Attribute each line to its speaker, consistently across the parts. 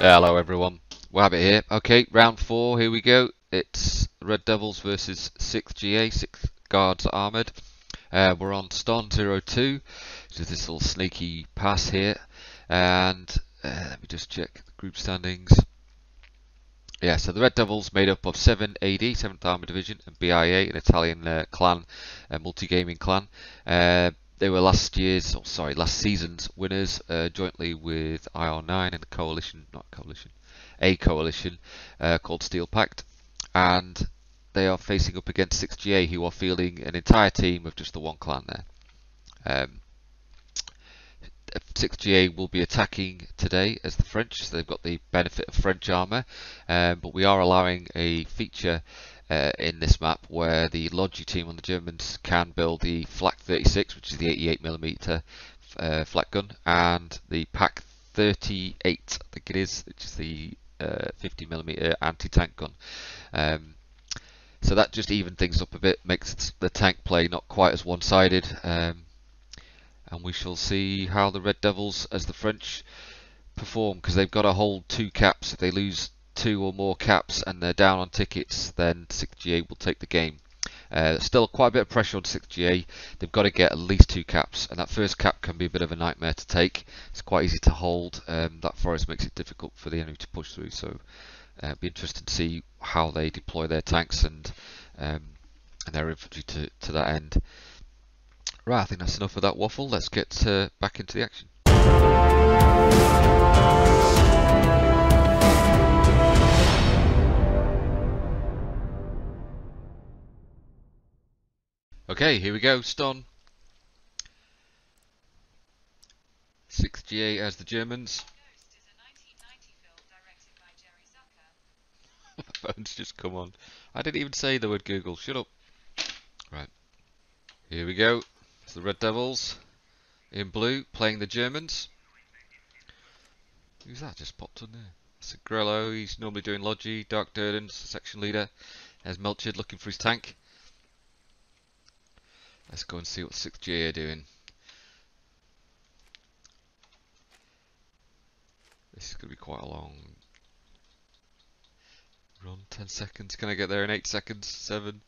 Speaker 1: Hello everyone, Wabbit here. Okay, round 4, here we go. It's Red Devils versus 6th GA, 6th Guards Armoured. We're on Stonne 02, so this little sneaky pass here. And let me just check the group standings. Yeah, so the Red Devils made up of 7 AD, 7th Armoured Division, and BIA, an Italian clan, multi-gaming clan. They were last season's winners, jointly with IR9 and a coalition called Steel Pact, and they are facing up against 6GA, who are fielding an entire team of just the one clan there. 6GA will be attacking today as the French, so they've got the benefit of French armour, but we are allowing a feature in this map where the Logi team on the Germans can build the Flak 36, which is the 88mm flak gun, and the Pak 38, I think it is, which is the 50mm anti-tank gun. So that just evened things up a bit, makes the tank play not quite as one-sided. And we shall see how the Red Devils, as the French, perform, because they've got to hold 2 caps. If they lose 2 or more caps and they're down on tickets, then 6GA will take the game. Still quite a bit of pressure on 6GA. They've got to get at least 2 caps, and that first cap can be a bit of a nightmare to take. It's quite easy to hold. That forest makes it difficult for the enemy to push through, so it'll be interesting to see how they deploy their tanks and their infantry to that end. Right, I think that's enough of that waffle. Let's get back into the action. Okay, here we go. Stonne. 6GA as the Germans. My phone's just come on. I didn't even say the word Google. Shut up. Right. Here we go. It's the Red Devils in blue playing the Germans. Who's that just popped on there? It's Grello. He's normally doing Logi. Dark Durden's section leader. There's Melchard looking for his tank. Let's go and see what 6GA are doing. This is going to be quite a long run. 10 seconds. Can I get there in 8 seconds? 7.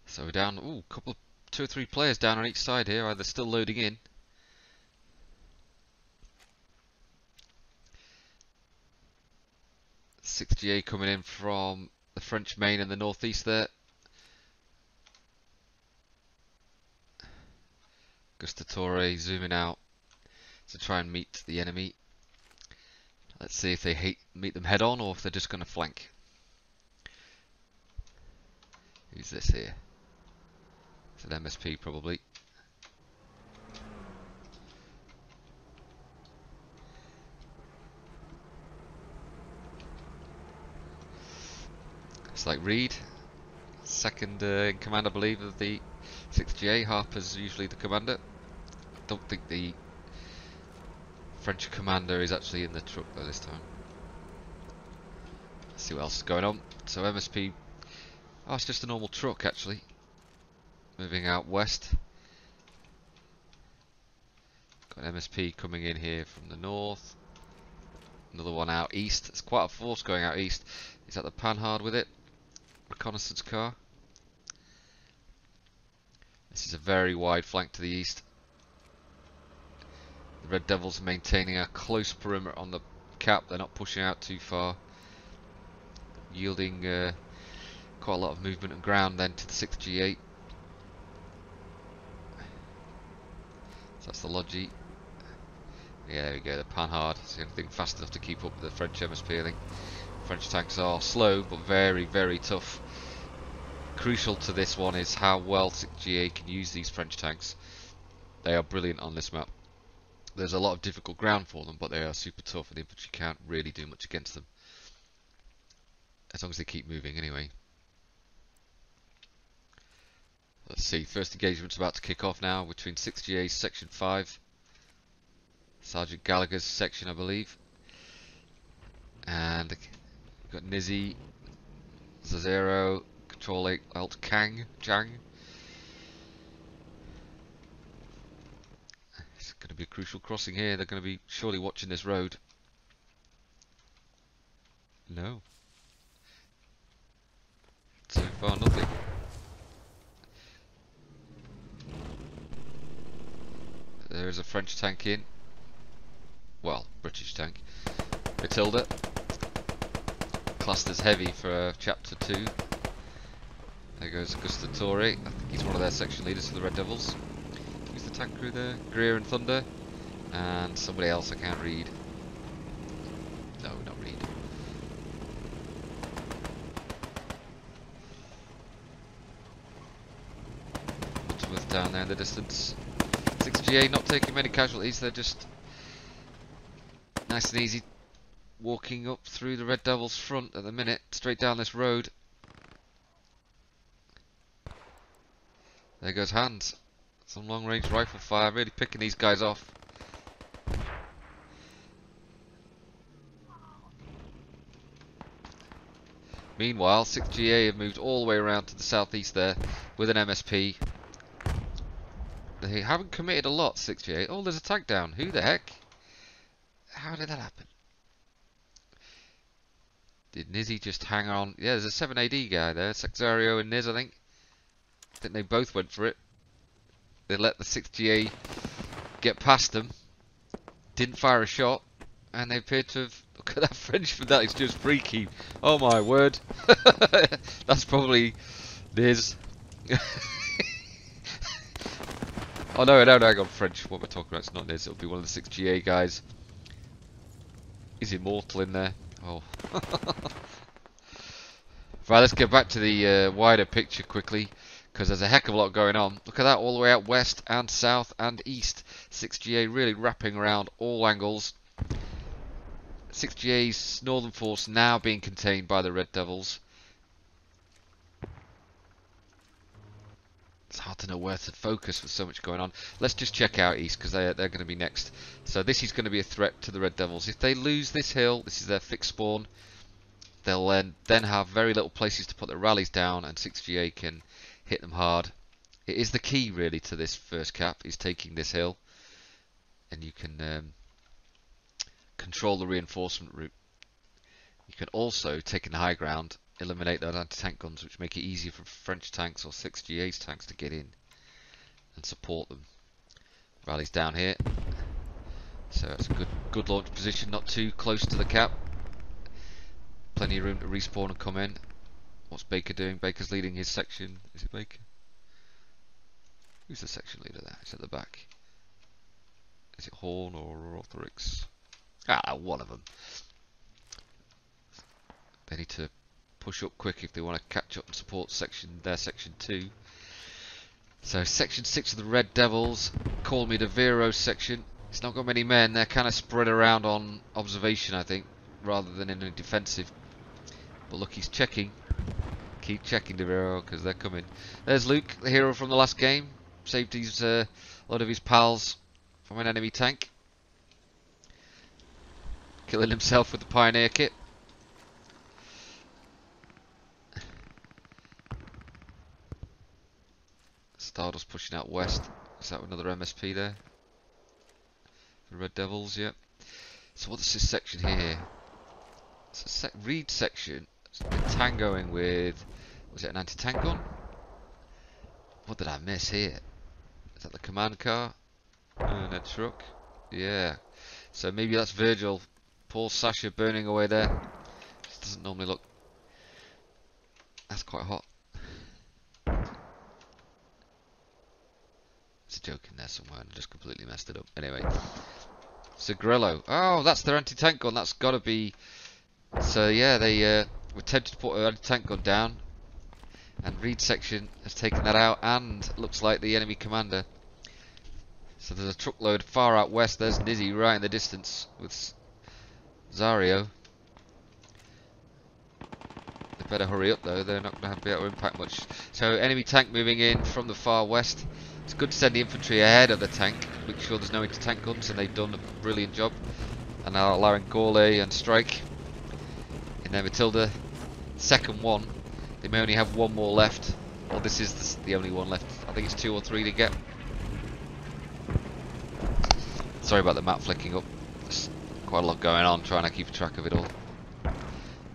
Speaker 1: So we're down, couple of 2 or 3 players down on each side here. They're still loading in. .6GA coming in from the French main in the northeast there. Gustatore zooming out to try and meet the enemy. Let's see if they meet them head on or if they're just going to flank. Who's this here? It's an MSP probably. It's like Reed, second in command I believe of the 6GA. Harper's usually the commander. I don't think the French commander is actually in the truck though this time. Let's see what else is going on. So MSP, oh, it's just a normal truck actually. Moving out west. Got an MSP coming in here from the north. Another one out east. It's quite a force going out east. Is that the Panhard with it? Reconnaissance car. This is a very wide flank to the east. The Red Devils are maintaining a close perimeter on the cap. They're not pushing out too far, yielding quite a lot of movement and ground then to the 6GA. So that's the Logi. Yeah, there we go, the Panhard. It's the only thing fast enough to keep up with the French MSP, I think. French tanks are slow, but very, very tough. Crucial to this one is how well 6GA can use these French tanks. They are brilliant on this map. There's a lot of difficult ground for them, but they are super tough, and the infantry can't really do much against them. As long as they keep moving, anyway. Let's see, first engagement's about to kick off now between 6GA's Section 5. Sergeant Gallagher's section, I believe. And we've got Nizzy, Zazero, Control Alt Jang. Could be a crucial crossing here. They're going to be surely watching this road. No. So far, nothing. There is a French tank in. Well, British tank. Matilda. Classed as heavy for Chapter 2. There goes Gustatore. I think he's one of their section leaders for the Red Devils. Who's the tank crew there? Greer and Thunder. And somebody else I can't read. No, not read. Butterworth down there in the distance. 6GA not taking many casualties, they're just nice and easy walking up through the Red Devils' front at the minute, straight down this road. There goes Hans. Some long range rifle fire, really picking these guys off. Meanwhile, 6GA have moved all the way around to the southeast there with an MSP. They haven't committed a lot, 6GA. Oh, there's a tank down. Who the heck? How did that happen? Did Nizzy just hang on? Yeah, there's a 7AD guy there. Sexario and Niz, I think. I think they both went for it. They let the 6GA get past them. Didn't fire a shot. And they appear to have... Look at that Frenchman. That is just freaky. Oh my word. That's probably Niz. Oh no, hang on, French. What we're talking about, it's not Niz. It'll be one of the 6GA guys. He's immortal in there. Oh. Right, let's get back to the wider picture quickly, because there's a heck of a lot going on. Look at that, all the way out west and south and east. 6GA really wrapping around all angles. 6GA's northern force now being contained by the Red Devils. It's hard to know where to focus with so much going on. Let's just check out east, because they're going to be next. So this is going to be a threat to the Red Devils. If they lose this hill, this is their fixed spawn, they'll then have very little places to put their rallies down, and 6GA can hit them hard. It is the key really to this first cap, is taking this hill, and you can control the reinforcement route. You can also, taking the high ground, eliminate those anti-tank guns, which make it easier for French tanks or 6GA's tanks to get in and support them. Rallies down here, so it's a good launch position, not too close to the cap. Plenty of room to respawn and come in. What's Baker doing? Baker's leading his section. Is it Baker? Who's the section leader there? It's at the back. Is it Horn or Rotherix? Ah, one of them. They need to push up quick if they want to catch up and support their section 2. So section 6 of the Red Devils, call me the Vero section. It's not got many men, they're kind of spread around on observation, I think, rather than in a defensive. But look, he's checking. Keep checking the Vero, because they're coming. There's Luke, the hero from the last game. Saved his, a lot of his pals from an enemy tank. Killing himself with the Pioneer kit. Stardust pushing out west. Is that another MSP there? The Red Devils, yep. So what's this section here? It's a Reed section. It's been tangoing with... Was it an anti-tank gun? What did I miss here? Is that the command car? And a truck? Yeah. So maybe that's Virgil. Poor Sasha burning away there. This doesn't normally look... That's quite hot. There's a joke in there somewhere and I just completely messed it up. Anyway. Zagrello. Oh, that's their anti-tank gun. That's got to be... So yeah, they were tempted to put an anti-tank gun down. And Reed section has taken that out, and looks like the enemy commander. So there's a truckload far out west. There's Nizzy right in the distance with Zario. They better hurry up though, they're not going to be able to impact much. So enemy tank moving in from the far west. It's good to send the infantry ahead of the tank, make sure there's no anti-tank guns, and they've done a brilliant job. And now allowing Gorley and Strike in their Matilda. Second one. They may only have one more left, or this is the only one left. I think it's 2 or 3 to get. Sorry about the map flicking up. There's quite a lot going on, trying to keep track of it all.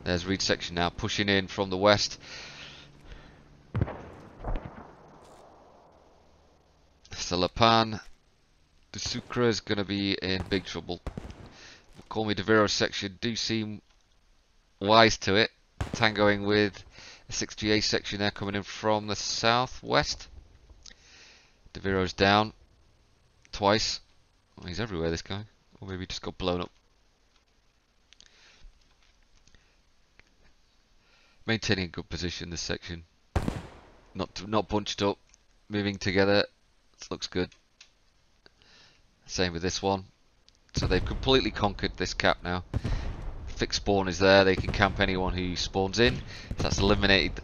Speaker 1: There's Reed section now, pushing in from the west. So Lapan de Sucre is going to be in big trouble. Call me De Vero section do seem wise to it, tangoing with a 6GA section there coming in from the southwest. De Vero's down twice. Oh, he's everywhere, this guy. Or maybe he just got blown up. Maintaining a good position, this section. Not bunched up, moving together. This looks good. Same with this one. So they've completely conquered this cap now. Fixed spawn is there. They can camp anyone who spawns in. So that's eliminated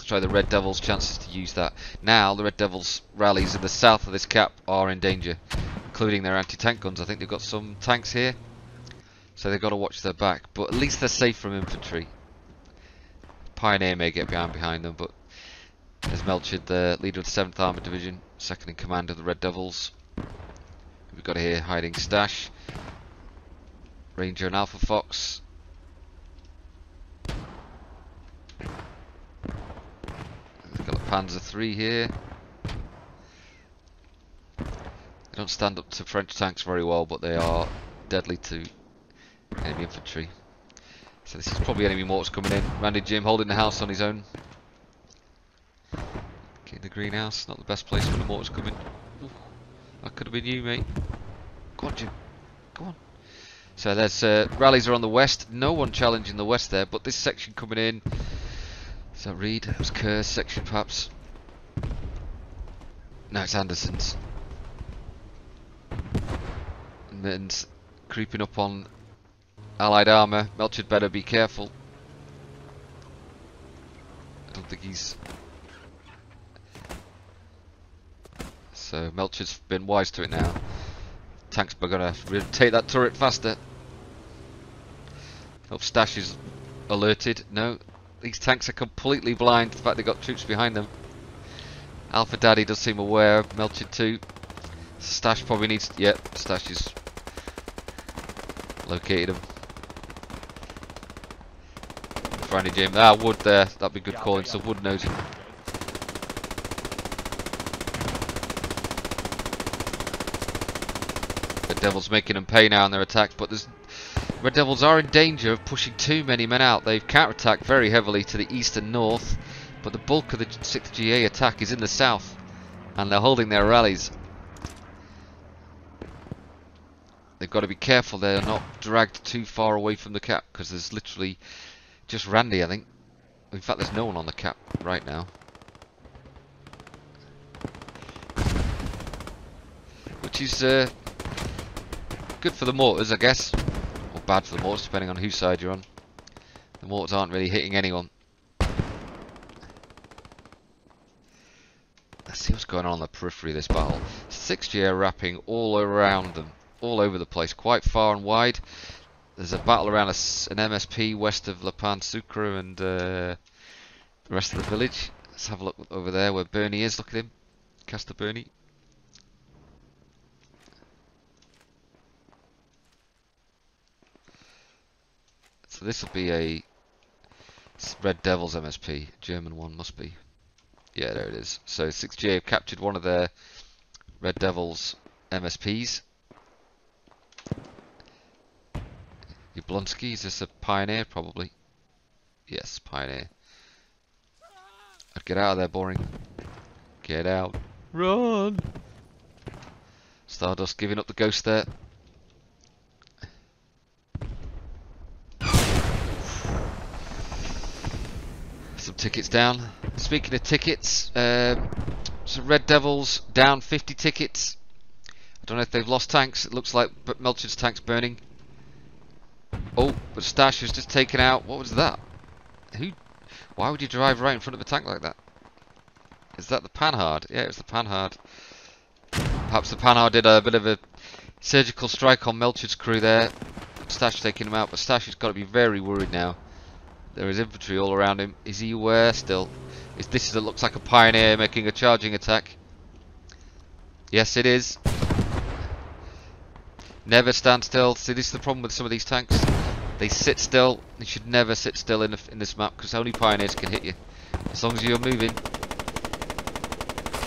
Speaker 1: the Red Devils' chances to use that. Now the Red Devils' rallies in the south of this cap are in danger, including their anti-tank guns. I think they've got some tanks here, so they've got to watch their back. But at least they're safe from infantry. Pioneer may get behind them, but there's Melchard, the leader of the 7th Armoured Division, second in command of the Red Devils. We've got here hiding Stash, Ranger and Alpha Fox. We've got a Panzer III here. They don't stand up to French tanks very well, but they are deadly to enemy infantry. So this is probably enemy mortars coming in. Randy Jim holding the house on his own. Getting the greenhouse, not the best place when the mortars come in. Ooh, that could have been you, mate. Go on, Jim. Go on. So there's rallies are on the west. No one challenging the west there, but this section coming in. Is that Reed? That was Kerr's section, perhaps. No, it's Anderson's. And then creeping up on Allied armour. Melchard better be careful. I don't think he's... So Melchard's been wise to it now. Tanks are going to take that turret faster. Hope Stash is alerted. No, these tanks are completely blind to the fact they've got troops behind them. Alpha Daddy does seem aware. Melchard too. Stash probably needs... Yep, Stash is located him. Friendly Jim. Ah, Wood there. That'd be good calling. So Wood knows him. The Devils making them pay now on their attack, but there's Red Devils are in danger of pushing too many men out. They've counter-attacked very heavily to the east and north, but the bulk of the 6th GA attack is in the south, and they're holding their rallies. They've got to be careful they're not dragged too far away from the cap, because there's literally just Randy, I think. In fact, there's no one on the cap right now. Which is good for the mortars, I guess. Or bad for the mortars, depending on whose side you're on. The mortars aren't really hitting anyone. Let's see what's going on the periphery of this battle. 6G are wrapping all around them. All over the place, quite far and wide. There's a battle around an MSP west of Lapan Sucre and the rest of the village. Let's have a look over there where Bernie is. Look at him. Caster Bernie. So this will be a Red Devils MSP. German one must be. Yeah, there it is. So 6G have captured one of their Red Devils MSPs. Jablonski, is this a Pioneer? Probably. Yes, Pioneer. I'd get out of there, boring. Get out. Run! Stardust giving up the ghost there. Some tickets down. Speaking of tickets, some Red Devils down 50 tickets. I don't know if they've lost tanks. It looks like Melchard's tank's burning. Oh, but Stash was just taken out. What was that? Who? Why would you drive right in front of a tank like that? Is that the Panhard? Yeah, it was the Panhard. Perhaps the Panhard did a bit of a surgical strike on Melchard's crew there. Stash taking him out, but Stash has got to be very worried now. There is infantry all around him. Is he aware still? This looks like a Pioneer making a charging attack. Yes, it is. Never stand still. See, this is the problem with some of these tanks. They sit still. You should never sit still in this map, because only pioneers can hit you. As long as you're moving.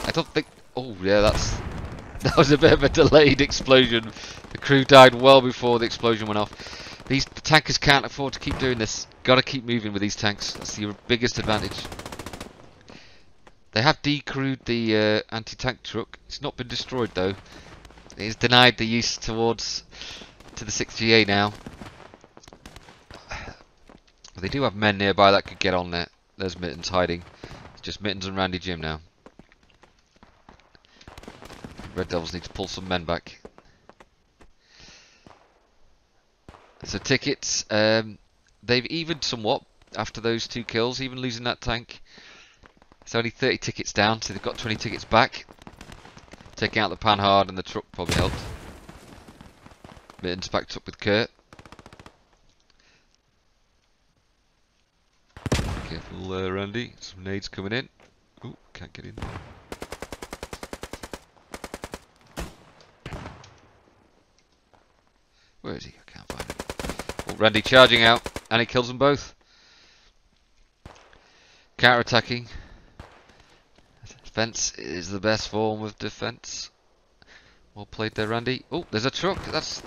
Speaker 1: I don't think... Oh, yeah, that was a bit of a delayed explosion. The crew died well before the explosion went off. These tankers can't afford to keep doing this. Gotta keep moving with these tanks. That's your biggest advantage. They have decrewed the anti-tank truck. It's not been destroyed though. It is denied the use to the 6GA now. But they do have men nearby that could get on there. There's Mittens hiding. It's just Mittens and Randy Jim now. Red Devils need to pull some men back. So tickets, they've evened somewhat after those 2 kills, even losing that tank. It's only 30 tickets down, so they've got 20 tickets back. Taking out the Panhard and the truck probably helped. Mittens backed up with Kurt. Careful, Randy. Some nades coming in. Ooh, can't get in. Where is he? I can't find him. Oh, Randy charging out, and he kills them both. Counter-attacking. Defense is the best form of defense. Well played there, Randy. Oh, there's a truck. Is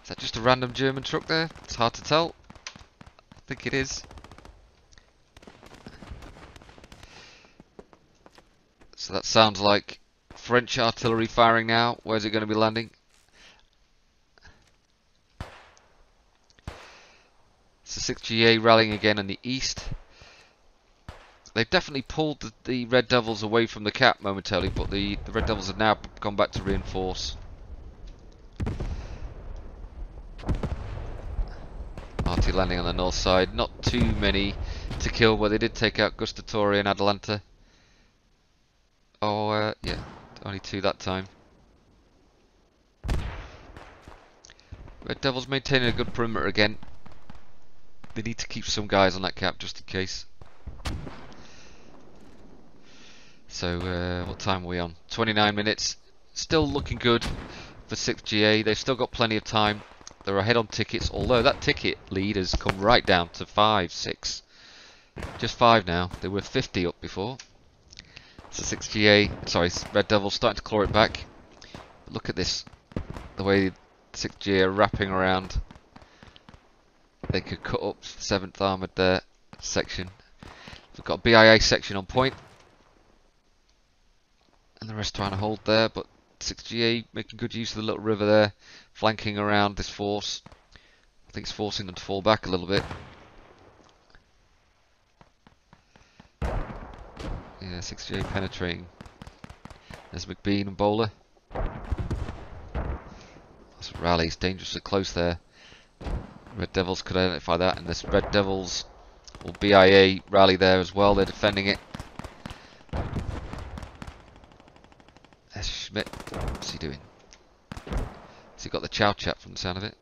Speaker 1: that just a random German truck there? It's hard to tell. I think it is. So that sounds like French artillery firing now. Where's it going to be landing? It's the 6GA rallying again in the east. They've definitely pulled the Red Devils away from the cap momentarily, but the Red Devils have now gone back to reinforce. RT landing on the north side. Not too many to kill, but they did take out Gustatore and Atalanta. Oh, yeah, only 2 that time. Red Devils maintaining a good perimeter again. They need to keep some guys on that cap just in case. So, what time are we on? 29 minutes. Still looking good for 6GA. They've still got plenty of time. They're ahead on tickets, although that ticket lead has come right down to 5, 6. Just 5 now. They were 50 up before. So 6GA, sorry, Red Devils starting to claw it back. But look at this. The way 6GA are wrapping around. They could cut up 7th Armoured there section. We've got a BIA section on point. And the rest trying to hold there, but 6GA making good use of the little river there, flanking around this force. I think it's forcing them to fall back a little bit. Yeah, 6GA penetrating. There's McBean and Bowler. That's rallies dangerously close there. Red Devils could identify that, and this Red Devils or BIA rally there as well. They're defending it. There's Schmidt. What's he doing? Has he got the chow chat from the sound of it?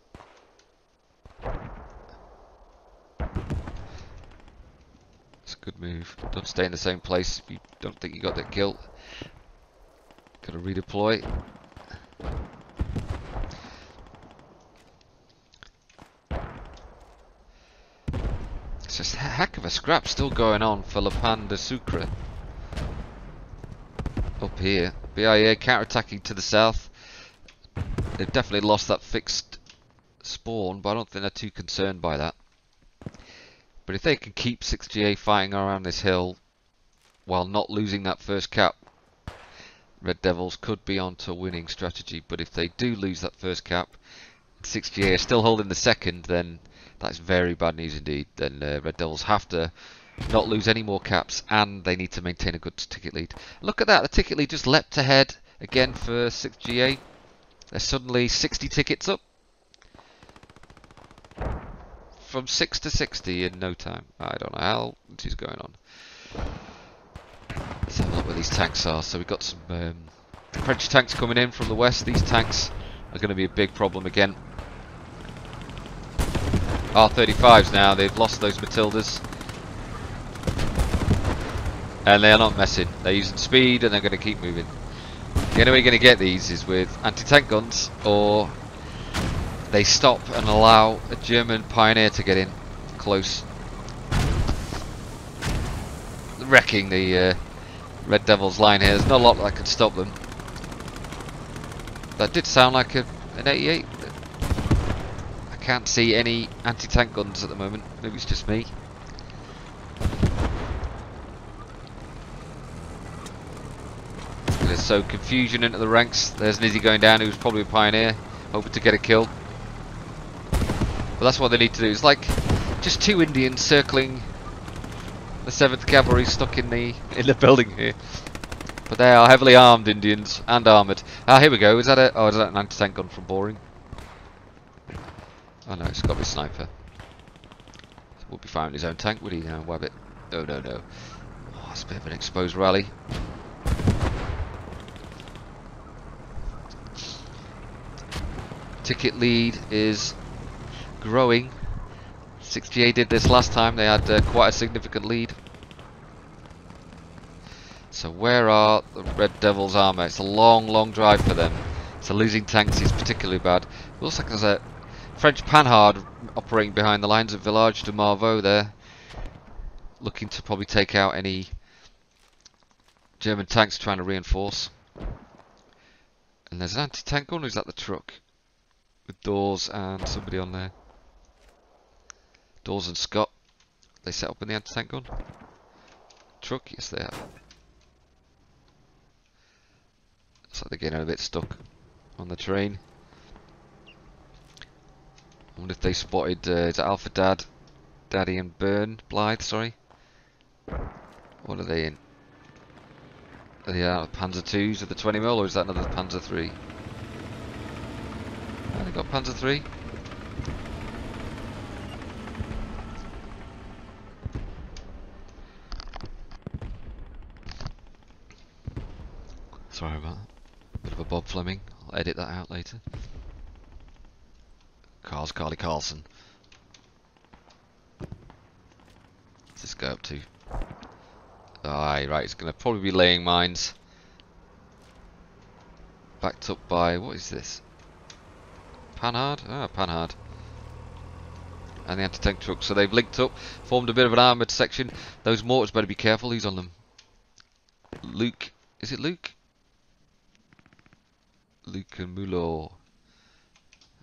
Speaker 1: It's a good move. Don't stay in the same place if you don't think you got that kill. Gotta redeploy. It's just a heck of a scrap still going on for Le Pan de Sucre. Up here. BIA counter-attacking to the south. They've definitely lost that fixed spawn, but I don't think they're too concerned by that. But if they can keep 6GA fighting around this hill while not losing that first cap, Red Devils could be on to a winning strategy. But if they do lose that first cap, 6GA are still holding the second, then that's very bad news indeed. Then Red Devils have to not lose any more caps, and they need to maintain a good ticket lead. Look at that, the ticket lead just leapt ahead again for 6GA. They're suddenly 60 tickets up. From 6 to 60 in no time. I don't know how this is going on. Let's have a look where these tanks are. So we've got some French tanks coming in from the west. These tanks are going to be a big problem again. R35s now, they've lost those Matildas. And they are not messing. They're using speed and they're going to keep moving. The only way you're going to get these is with anti-tank guns, or they stop and allow a German pioneer to get in close, wrecking the Red Devils line here. There's not a lot that could stop them. That did sound like an 88. I can't see any anti-tank guns at the moment. Maybe it's just me. There's so confusion into the ranks. There's Nizzy going down, who's probably a pioneer, hoping to get a kill. But that's what they need to do. It's like just two Indians circling the 7th Cavalry stuck in the building here. But they are heavily armed Indians and armoured. Ah, here we go. Is that a? Oh, is that an anti-tank gun from Boring? Oh no, it's got to be a sniper. So we'll be firing his own tank, would he now, Wabbit? No, no, no. Oh, it's a bit of an exposed rally. Ticket lead is growing. 6GA did this last time. They had quite a significant lead. So where are the Red Devils' armour? It's a long, long drive for them. So losing tanks is particularly bad. It looks like there's a French Panhard operating behind the lines of Village de Marvaux there, looking to probably take out any German tanks trying to reinforce. And there's an anti-tank gun, or is that the truck? With Dawes and somebody on there. Dawes and Scott. They set up in the anti-tank gun? Truck? Yes, they have. Looks like they're getting a bit stuck on the train. I wonder if they spotted, is it Alpha Dad, Daddy and Blythe, sorry? What are they in? Are they out of Panzer 2s of the 20mm, or is that another Panzer 3? Oh, they got Panzer 3. Sorry about that. Bit of a Bob Fleming. I'll edit that out later. Carly Carlson. What's this go up to? Aye, right, it's going to probably be laying mines. Backed up by, what is this? Panhard? Ah, Panhard. And the anti-tank truck. So they've linked up, formed a bit of an armoured section. Those mortars better be careful, who's on them? Luke. Is it Luke? Luke and Mulot.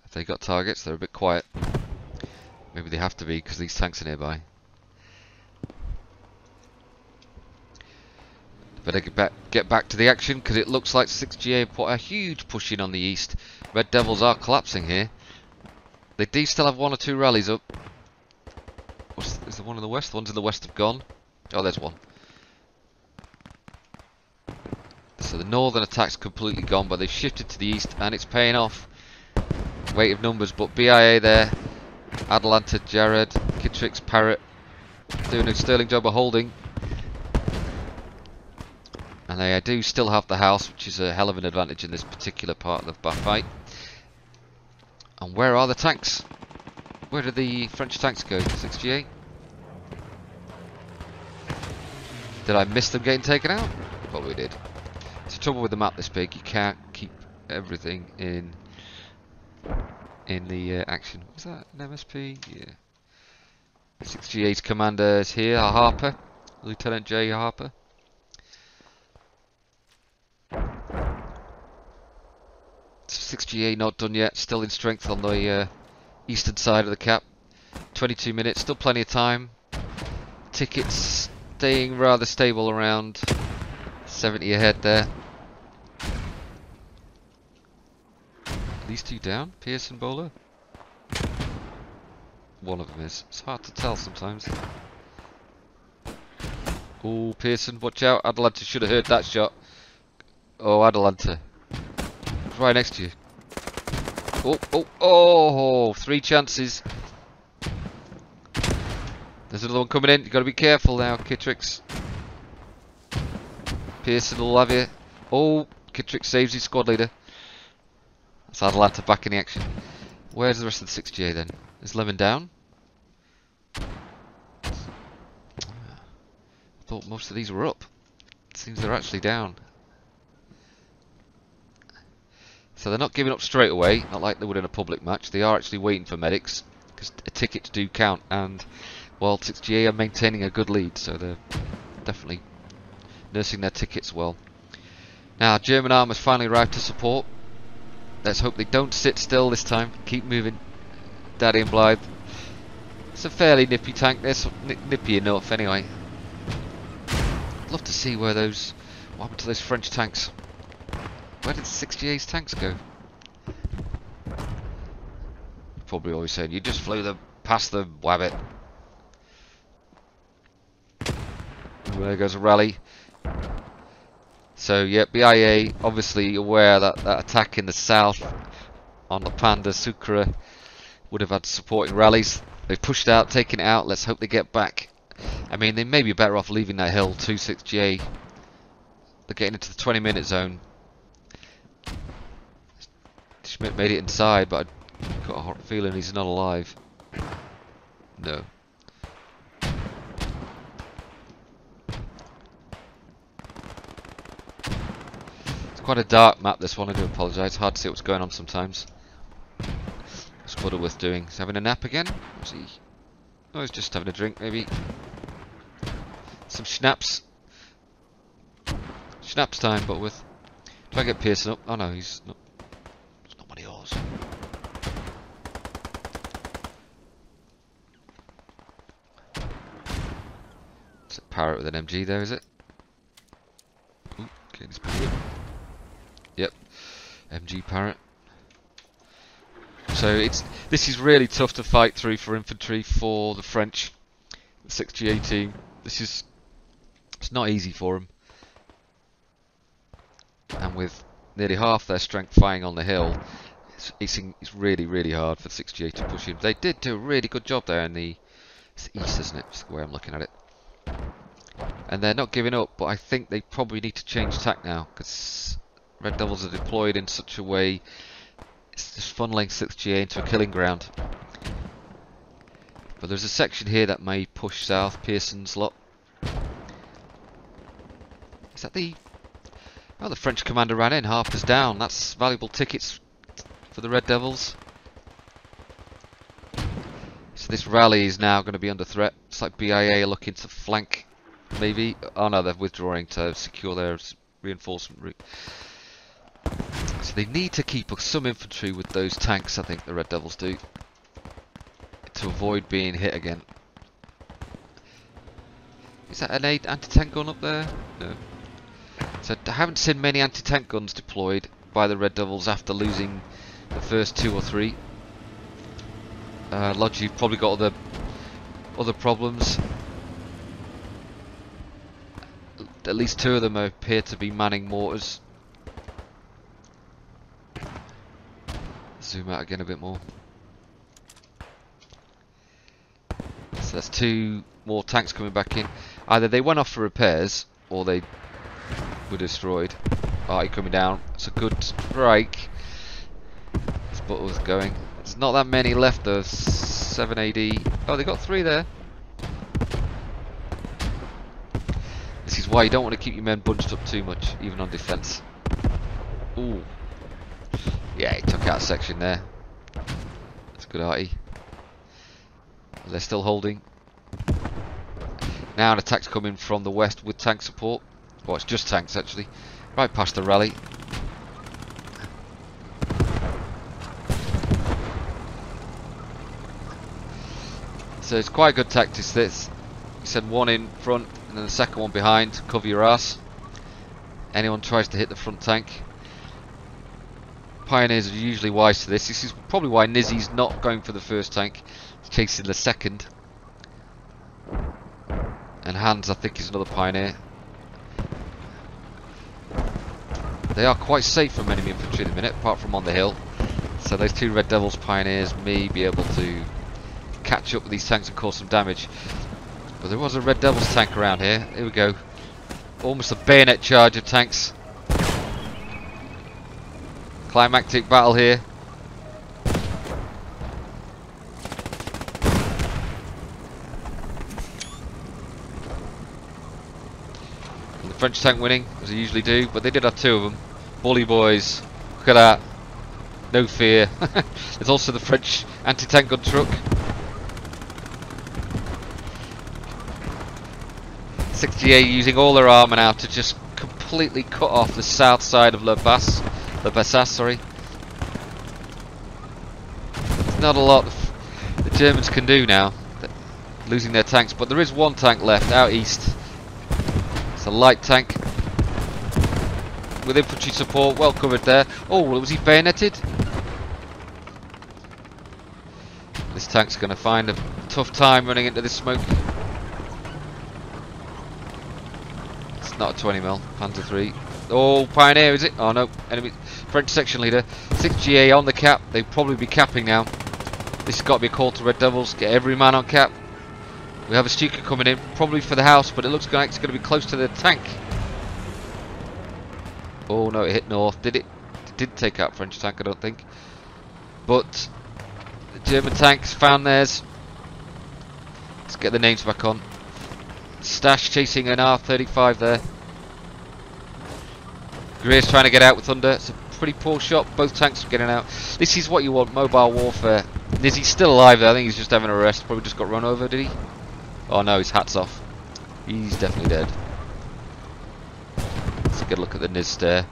Speaker 1: Have they got targets? They're a bit quiet. Maybe they have to be because these tanks are nearby. Better get back to the action because it looks like 6GA put a huge push in on the east. Red Devils are collapsing here. They do still have one or two rallies up. Is there one in the west? The ones in the west have gone. Oh, there's one. So the northern attack's completely gone, but they've shifted to the east, and it's paying off. Weight of numbers, but BIA there, Atalanta, Jared, Kittrix, Parrott, doing a sterling job of holding. And they do still have the house, which is a hell of an advantage in this particular part of the fight. And where are the tanks? Where did the French tanks go? 6GA? Did I miss them getting taken out? Probably did. It's the trouble with the map this big, you can't keep everything in the action. Was that an MSP? Yeah. 6GA's commander is here, Harper, Lieutenant J. Harper. So 6GA not done yet, still in strength on the eastern side of the cap. 22 minutes, still plenty of time. Tickets staying rather stable around 70 ahead there. These two down? Pearson bowler? One of them is. It's hard to tell sometimes. Oh, Pearson, watch out. Atalanta should have heard that shot. Oh, Atalanta. It's right next to you. Oh, 3 chances. There's another one coming in. You've got to be careful now, Kittrix. Pearson will have you. Oh, Kittrix saves his squad leader. That's Atalanta back in the action. Where's the rest of the 6GA then? Is Lemon down? I thought most of these were up. It seems they're actually down. So they're not giving up straight away, not like they would in a public match. They are actually waiting for medics, because tickets do count, and well, 6GA are maintaining a good lead, so they're definitely nursing their tickets well. Now, German armors finally arrived to support. Let's hope they don't sit still this time. Keep moving, Daddy and Blythe. It's a fairly nippy tank. This nippy enough, anyway. I'd love to see where those. What happened to those French tanks? Where did 6GA's tanks go? Probably always saying you just flew them past the Wabbit. There goes a rally. So yeah, BIA obviously aware that that attack in the south on the Panda Sucre would have had supporting rallies. They've pushed out, taken it out. Let's hope they get back. I mean, they may be better off leaving that hill. 26GA. They're getting into the 20-minute zone. Schmidt made it inside, but I've got a hot feeling he's not alive. No. Quite a dark map, this one. I do apologise. Hard to see what's going on sometimes. What's Butterworth doing? He's having a nap again? What's he? Oh, he's just having a drink, maybe. Some schnapps. Schnapps time, Butterworth. Try and get Pearson up. Oh no, he's not. It's not one of yours. It's a Parrot with an MG there, is it? Ooh, okay, this pretty good. Yep, MG Parrot. So this is really tough to fight through for infantry for the French 6GA team. It's not easy for them, and with nearly half their strength firing on the hill, it's really hard for 6GA to push in. They did do a really good job there in the east, isn't it? That's the way I'm looking at it. And they're not giving up, but I think they probably need to change tack now, because Red Devils are deployed in such a way it's just funneling 6GA into a killing ground. But there's a section here that may push south. Pearson's lot. Is that the... Oh, the French commander ran in. Harper's down. That's valuable tickets for the Red Devils. So this rally is now going to be under threat. It's like BIA are looking to flank, maybe. Oh no, they're withdrawing to secure their reinforcement route. So they need to keep some infantry with those tanks, I think the Red Devils do, to avoid being hit again. Is that an anti-tank gun up there? No. So I haven't seen many anti-tank guns deployed by the Red Devils after losing the first 2 or 3. Logi probably got other problems. At least 2 of them appear to be manning mortars. Zoom out again a bit more. So that's 2 more tanks coming back in. Either they went off for repairs or they were destroyed. Arty coming down. It's a good strike. This Butterworth going. There's not that many left though. 7 AD. Oh, they got 3 there. This is why you don't want to keep your men bunched up too much, even on defence. Ooh. Yeah, he took out a section there. That's good, Arty. They're still holding. Now an attack's coming from the west with tank support. Well, it's just tanks actually. Right past the rally. So it's quite a good tactics this. You send one in front and then the second one behind to cover your ass. Anyone tries to hit the front tank. Pioneers are usually wise to this. This is probably why Nizzy's not going for the first tank. He's chasing the second. And Hans, I think, is another pioneer. They are quite safe from enemy infantry at the minute, apart from on the hill. So those 2 Red Devils pioneers may be able to catch up with these tanks and cause some damage. But there was a Red Devils tank around here. Here we go. Almost a bayonet charge of tanks. Climactic battle here. And the French tank winning, as they usually do, but they did have 2 of them. Bully boys. Look at that. No fear. There's also the French anti-tank gun truck. 6GA using all their armour now to just completely cut off the south side of Le Bassas, sorry. There's not a lot the Germans can do now, losing their tanks, but there is one tank left out east. It's a light tank with infantry support, well covered there. Oh, was he bayoneted? This tank's going to find a tough time running into this smoke. It's not a 20mm, Panzer 3. Oh, Pioneer, is it? Oh no, enemy French section leader. 6GA on the cap, they'll probably be capping now. This has got to be a call to Red Devils, get every man on cap. We have a Stuka coming in, probably for the house, but it looks like it's going to be close to the tank. Oh no, it hit north, did it? It didn't take out French tank, I don't think. But the German tanks found theirs. Let's get the names back on. Stash chasing an R-35 there. Greer's trying to get out with Thunder. It's a pretty poor shot, both tanks are getting out. This is what you want, mobile warfare. Nizzy's still alive there, I think he's just having a rest. Probably just got run over, did he? Oh no, his hat's off. He's definitely dead. Let's get a look at the Niz stare.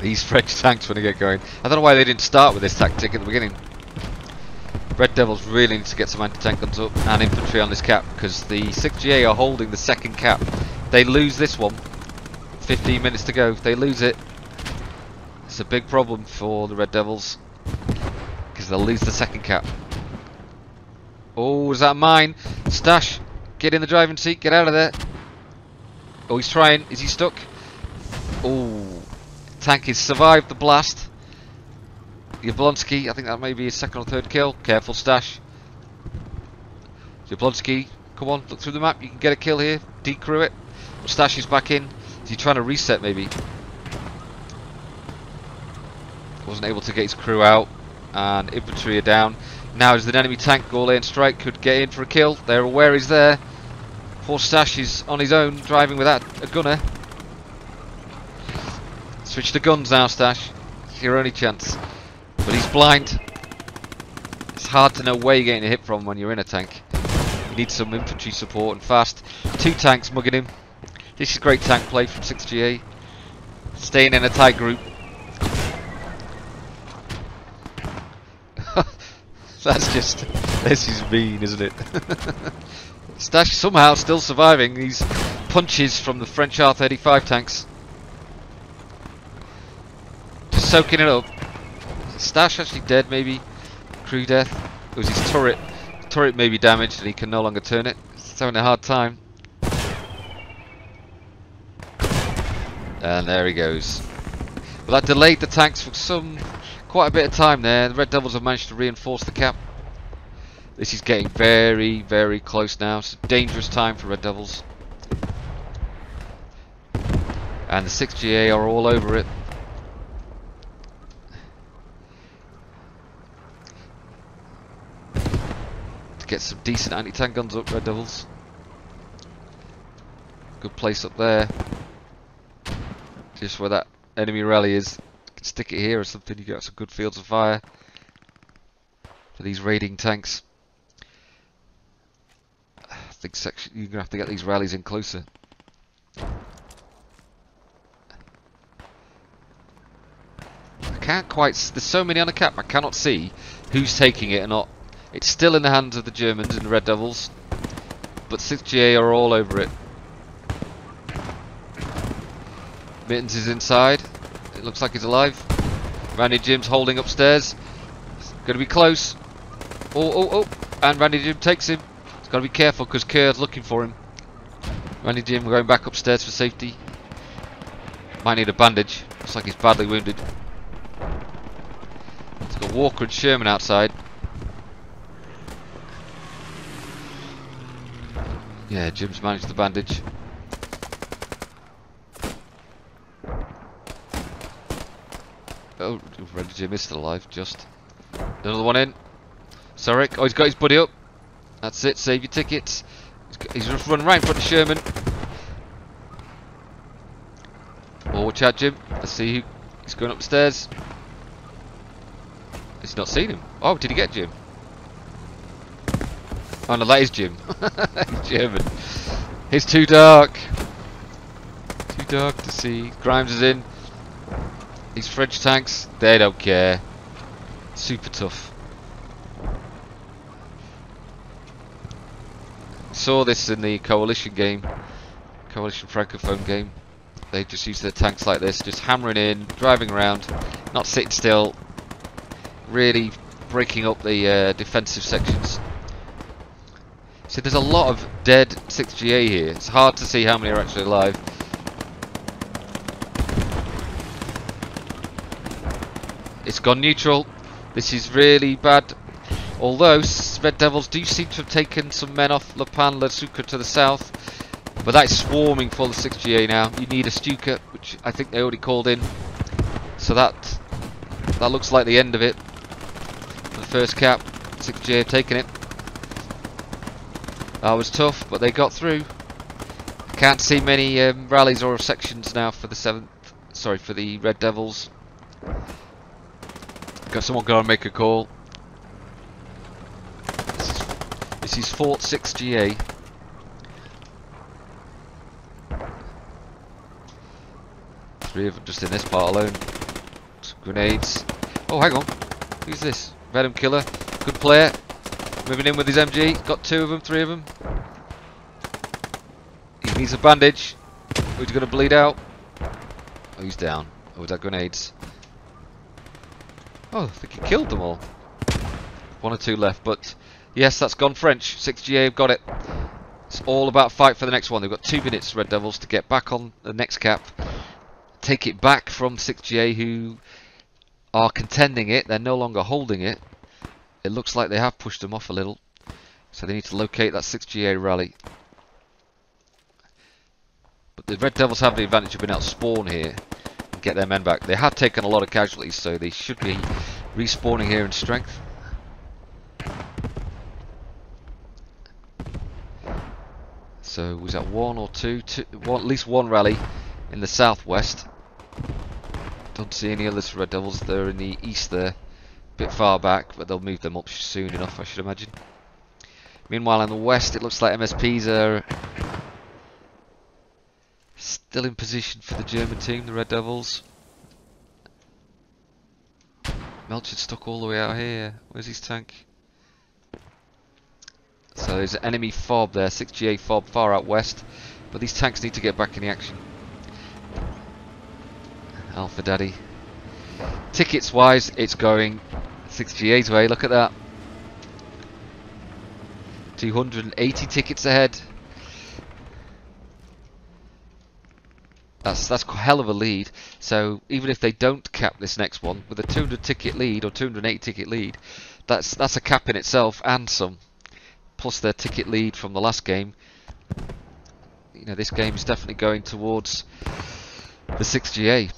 Speaker 1: These French tanks when they get going. I don't know why they didn't start with this tactic at the beginning. Red Devils really need to get some anti-tank guns up and infantry on this cap, because the 6GA are holding the second cap. They lose this one, 15 minutes to go. If they lose it, it's a big problem for the Red Devils, because they'll lose the second cap. Oh, is that mine? Stash, get in the driving seat, get out of there. Oh, he's trying. Is he stuck? Oh, tank has survived the blast. Jablonski, I think that may be his second or third kill. Careful, Stash. Jablonski, come on, look through the map. You can get a kill here. Decrew it. Stash is back in. Is he trying to reset maybe? Wasn't able to get his crew out. And infantry are down. Now as an enemy tank, Gaulle and Strike could get in for a kill. They're aware he's there. Poor Stash is on his own, driving without a gunner. Switch to guns now, Stash. It's your only chance. But he's blind. It's hard to know where you're getting a hit from when you're in a tank. You need some infantry support and fast. Two tanks mugging him. This is great tank play from 6GA. Staying in a tight group. This is mean, isn't it? Stash somehow still surviving these punches from the French R-35 tanks. Just soaking it up. Stash actually dead, maybe? Crew death? It was his turret. The turret may be damaged and he can no longer turn it. He's having a hard time. And there he goes. Well, that delayed the tanks for quite a bit of time there. The Red Devils have managed to reinforce the cap. This is getting very, very close now. It's a dangerous time for Red Devils. And the 6GA are all over it. Get some decent anti-tank guns up, Red Devils. Good place up there. Just where that enemy rally is. You can stick it here or something, you get some good fields of fire for these raiding tanks. I think you're going to have to get these rallies in closer. I can't quite, there's so many on the cap, I cannot see who's taking it or not. It's still in the hands of the Germans and the Red Devils, but 6GA are all over it. Mittens is inside. It looks like he's alive. Randy Jim's holding upstairs. It's going to be close. Oh. And Randy Jim takes him. He's got to be careful because Kerr's looking for him. Randy Jim going back upstairs for safety. Might need a bandage. Looks like he's badly wounded. He's got Walker and Sherman outside. Yeah, Jim's managed the bandage. Oh, Randy Jim is still alive, just. Another one in. Sorek, oh, he's got his buddy up. That's it, save your tickets. He's just running right in front of Sherman. Oh, watch out, Jim. Let's see who... He's going upstairs. He's not seen him. Oh, did he get Jim? Oh no, that is Jim. He's German. It's too dark. Too dark to see. Grimes is in. These French tanks, they don't care. Super tough. Saw this in the coalition game. Coalition Francophone game. They just use their tanks like this, just hammering in, driving around, not sitting still. Really breaking up the defensive sections. So there's a lot of dead 6GA here. It's hard to see how many are actually alive. It's gone neutral. This is really bad. Although Red Devils do seem to have taken some men off Le Pan, Le Sucre to the south. But that's swarming full of 6GA now. You need a Stuka, which I think they already called in. So that looks like the end of it. For the first cap, 6GA have taken it. That was tough, but they got through. Can't see many rallies or sections now for the for the Red Devils. Got someone go and make a call. This is Fort 6GA. Three of them just in this part alone. Some grenades. Oh, hang on. Who's this? Venom Killer. Good player. Moving in with his MG. Got two of them, three of them. He needs a bandage. Who's going to bleed out? Oh, he's down. Oh, was that grenades? Oh, I think he killed them all. One or two left, but yes, that's gone French. 6GA have got it. It's all about fight for the next one. They've got 2 minutes, Red Devils, to get back on the next cap. Take it back from 6GA, who are contending it. They're no longer holding it. It looks like they have pushed them off a little. So they need to locate that 6GA rally. But the Red Devils have the advantage of being able to spawn here and get their men back. They have taken a lot of casualties, so they should be respawning here in strength. So was that one or two? At least one rally in the southwest. Don't see any others for Red Devils. They're in the east there. Bit far back, but they'll move them up soon enough, I should imagine. Meanwhile, in the west, it looks like MSPs are still in position for the German team, the Red Devils. Melchett stuck all the way out here. Where's his tank? So there's an enemy FOB there, 6GA FOB far out west. But these tanks need to get back in the action. Alpha Daddy. Tickets wise, it's going 6GA's way. Look at that. 280 tickets ahead. That's a hell of a lead. So even if they don't cap this next one with a 200 ticket lead or 280 ticket lead, that's a cap in itself and some. Plus their ticket lead from the last game. You know, this game is definitely going towards the 6GA.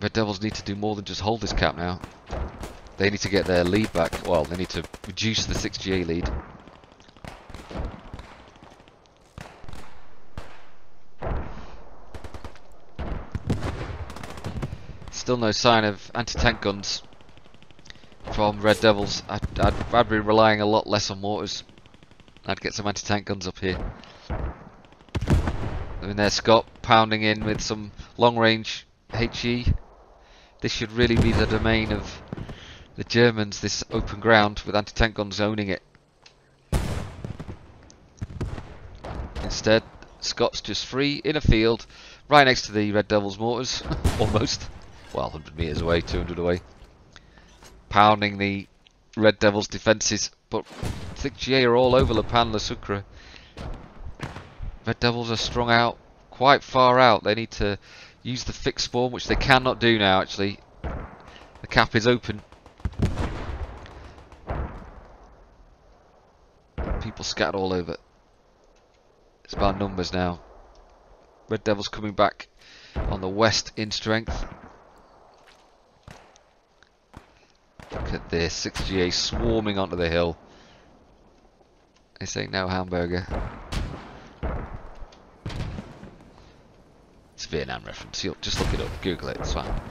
Speaker 1: Red Devils need to do more than just hold this cap now. They need to get their lead back. Well, they need to reduce the 6GA lead. Still no sign of anti-tank guns from Red Devils. I'd be relying a lot less on mortars. I'd get some anti-tank guns up here. I mean, there's Scott pounding in with some long-range HE. This should really be the domain of the Germans, this open ground with anti-tank guns owning it. Instead, Scott's just free in a field right next to the Red Devils mortars, almost. Well, 100 metres away, 200 away. Pounding the Red Devils' defences, but 6GA are all over Le Pan, Le Sucre. Red Devils are strung out, quite far out. They need to use the fixed spawn, which they cannot do now, actually. The cap is open. People scattered all over. It's about numbers now. Red Devils coming back on the west in strength. Look at this, 6GA swarming onto the hill. This ain't no hamburger. Vietnam reference. You'll just look it up, Google it, it's fine.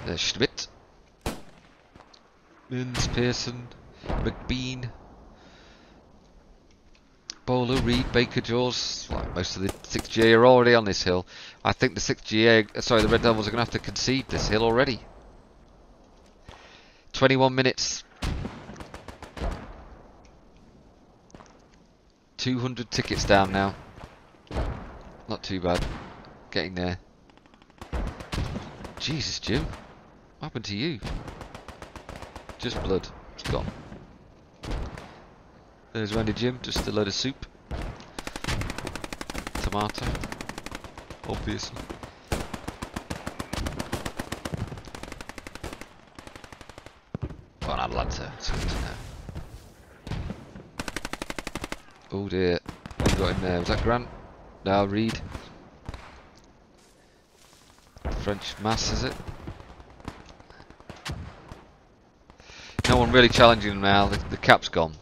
Speaker 1: There's Schmidt, Mins, Pearson, McBean, Bowler, Reed, Baker, Jaws. Like most of the 6GA are already on this hill. I think the 6GA, sorry, the Red Devils are going to have to concede this hill already. 21 minutes. 200 tickets down now. Not too bad. Getting there. Jesus, Jim. What happened to you? Just blood. It's gone. There's Randy Jim. Just a load of soup. Tomato. Obviously. Go on, Atlanta. It's good to know. Oh dear. What you got in there? Was that Grant? No, Reed. French mass, is it? No one really challenging them now. The cap's gone.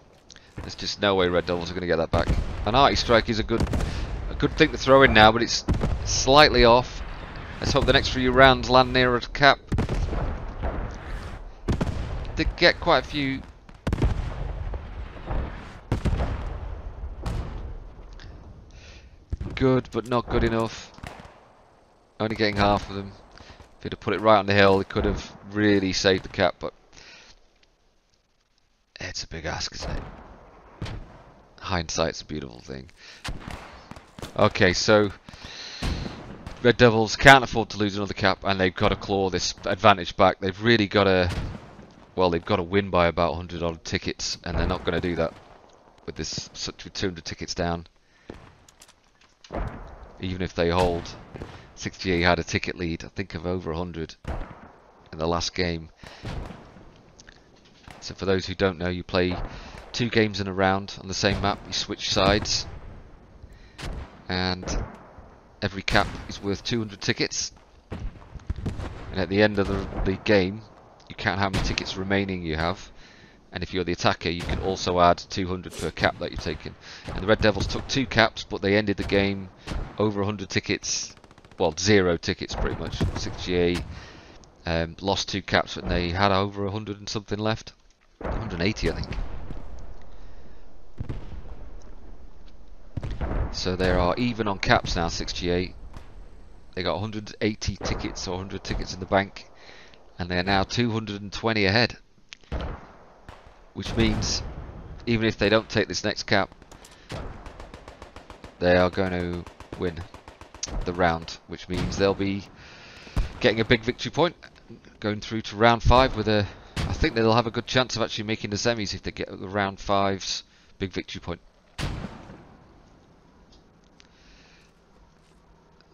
Speaker 1: There's just no way Red Devils are going to get that back. An arty strike is a good thing to throw in now, but it's slightly off. Let's hope the next few rounds land nearer to cap. They get quite a few. Good, but not good enough. Only getting half of them. If he'd have put it right on the hill, it could have really saved the cap, but it's a big ask, isn't it? Hindsight's a beautiful thing. Okay, so Red Devils can't afford to lose another cap, and they've got to claw this advantage back. They've really got to, well, they've got to win by about 100 odd tickets, and they're not going to do that with this, with 200 tickets down. Even if they hold. 6GA had a ticket lead, I think, of over 100 in the last game. So for those who don't know, you play 2 games in a round on the same map, you switch sides, and every cap is worth 200 tickets, and at the end of the game you count how many tickets remaining you have, and if you're the attacker you can also add 200 per cap that you've taken. And the Red Devils took 2 caps, but they ended the game over 100 tickets, well, 0 tickets pretty much. 6GA lost 2 caps, and they had over 100 and something left. 180, I think. So they are even on caps now, 6GA. They got 180 tickets or 100 tickets in the bank, and they are now 220 ahead. Which means, even if they don't take this next cap, they are going to win the round, which means they'll be getting a big victory point, going through to round 5 with a, I think they'll have a good chance of actually making the semis if they get the round 5's big victory point.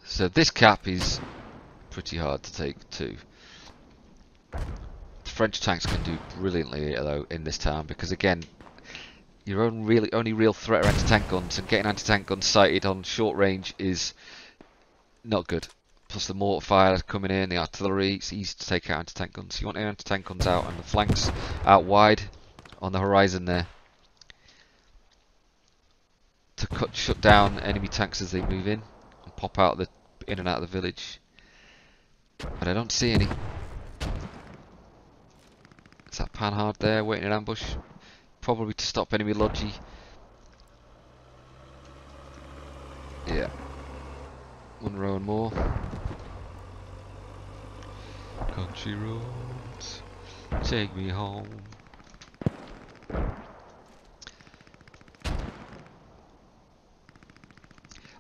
Speaker 1: So this cap is pretty hard to take too. The French tanks can do brilliantly though in this town, because again, your only real threat are anti-tank guns, and getting anti-tank guns sighted on short range is not good. Plus the mortar fire coming in, the artillery, it's easy to take out anti-tank guns. You want anti-tank guns out on the flanks, out wide on the horizon there, to shut down enemy tanks as they move in and pop out in and out of the village. But I don't see any. Is that Panhard there waiting in ambush? Probably to stop enemy logi. Yeah. 1 row and more. Country roads, take me home. I